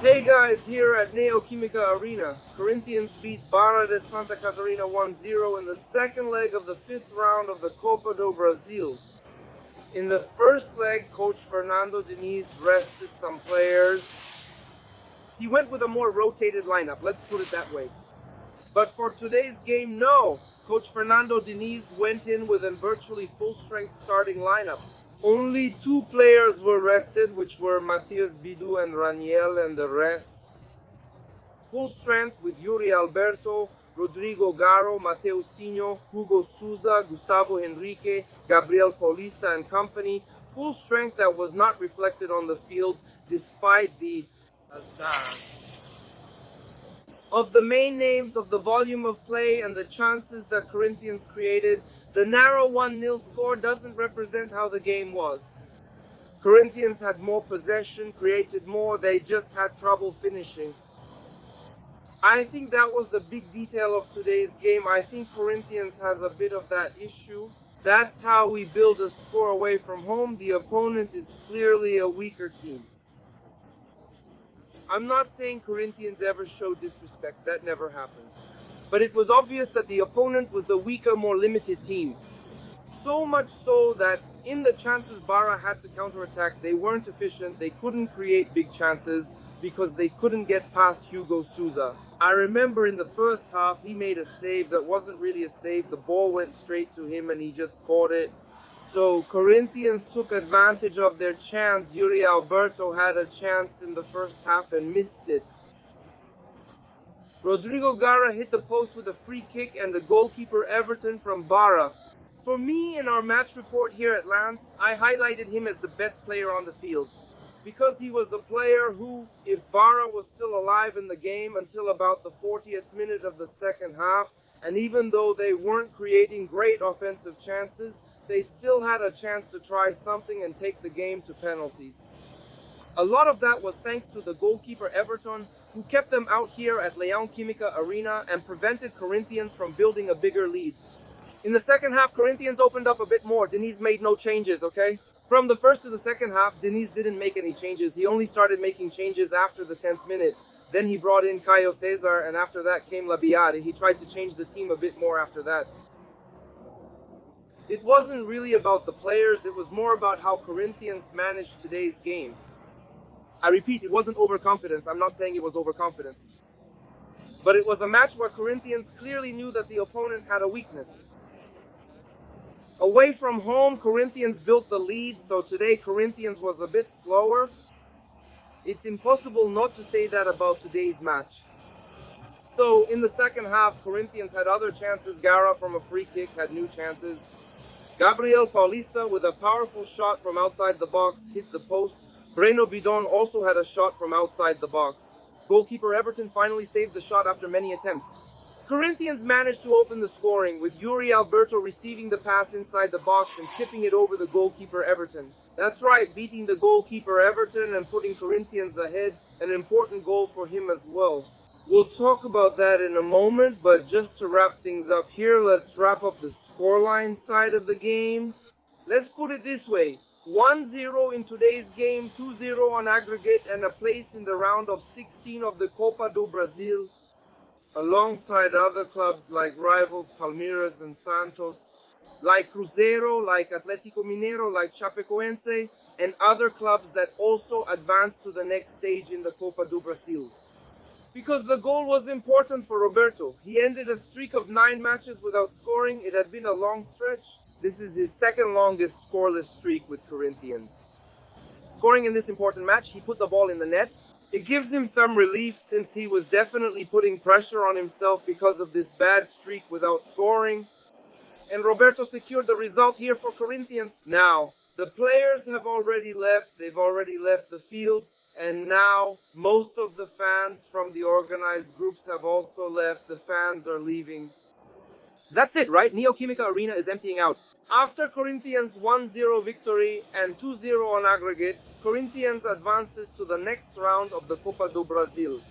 Hey guys, here at Neoquímica Arena, Corinthians beat Barra de Santa Catarina 1-0 in the second leg of the fifth round of the Copa do Brasil. In the first leg, Coach Fernando Diniz rested some players. He went with a more rotated lineup, let's put it that way. But for today's game, no. Coach Fernando Diniz went in with a virtually full-strength starting lineup. Only two players were rested, which were Matias Bidu and Raniel, and the rest full strength with Yuri Alberto, Rodrigo Garo, Mateo Sinho, Hugo Souza, Gustavo Henrique, Gabriel Paulista and company. Full strength that was not reflected on the field despite the of the main names, of the volume of play and the chances that Corinthians created. The narrow 1-0 score doesn't represent how the game was. Corinthians had more possession, created more, they just had trouble finishing. I think that was the big detail of today's game. I think Corinthians has a bit of that issue. That's how we build a score away from home. The opponent is clearly a weaker team. I'm not saying Corinthians ever showed disrespect, that never happened. But it was obvious that the opponent was the weaker, more limited team. So much so that in the chances Barra had to counterattack, they weren't efficient, they couldn't create big chances because they couldn't get past Hugo Souza. I remember in the first half, he made a save that wasn't really a save, the ball went straight to him and he just caught it. So Corinthians took advantage of their chance. Yuri Alberto had a chance in the first half and missed it. Rodrigo Gara hit the post with a free kick and the goalkeeper Everton from Barra. For me, in our match report here at Lance, I highlighted him as the best player on the field. Because he was a player who, if Barra was still alive in the game until about the 40th minute of the second half, and even though they weren't creating great offensive chances, they still had a chance to try something and take the game to penalties. A lot of that was thanks to the goalkeeper Everton, who kept them out here at Neoquímica Arena and prevented Corinthians from building a bigger lead. In the second half, Corinthians opened up a bit more. Diniz made no changes, okay? From the first to the second half, Diniz didn't make any changes. He only started making changes after the 10th minute. Then he brought in Caio Cesar, and after that came Labiade. He tried to change the team a bit more after that. It wasn't really about the players, it was more about how Corinthians managed today's game. I repeat, it wasn't overconfidence. I'm not saying it was overconfidence. But it was a match where Corinthians clearly knew that the opponent had a weakness. Away from home, Corinthians built the lead, so today Corinthians was a bit slower. It's impossible not to say that about today's match. So, in the second half, Corinthians had other chances. Gara from a free kick had new chances. Gabriel Paulista with a powerful shot from outside the box hit the post. Breno Bidon also had a shot from outside the box. Goalkeeper Everton finally saved the shot after many attempts. Corinthians managed to open the scoring, with Yuri Alberto receiving the pass inside the box and chipping it over the goalkeeper Everton. That's right, beating the goalkeeper Everton and putting Corinthians ahead, an important goal for him as well. We'll talk about that in a moment, but just to wrap things up here, let's wrap up the scoreline side of the game. Let's put it this way. 1-0 in today's game, 2-0 on aggregate, and a place in the round of 16 of the Copa do Brasil, alongside other clubs like rivals Palmeiras and Santos, like Cruzeiro, like Atlético Mineiro, like Chapecoense, and other clubs that also advanced to the next stage in the Copa do Brasil. Because the goal was important for Alberto. He ended a streak of 9 matches without scoring. It had been a long stretch. This is his second longest scoreless streak with Corinthians. Scoring in this important match, he put the ball in the net. It gives him some relief since he was definitely putting pressure on himself because of this bad streak without scoring. And Roberto secured the result here for Corinthians. Now, the players have already left. They've already left the field. And now, most of the fans from the organized groups have also left. The fans are leaving. That's it, right? Neoquímica Arena is emptying out. After Corinthians' 1-0 victory and 2-0 on aggregate, Corinthians advances to the next round of the Copa do Brasil.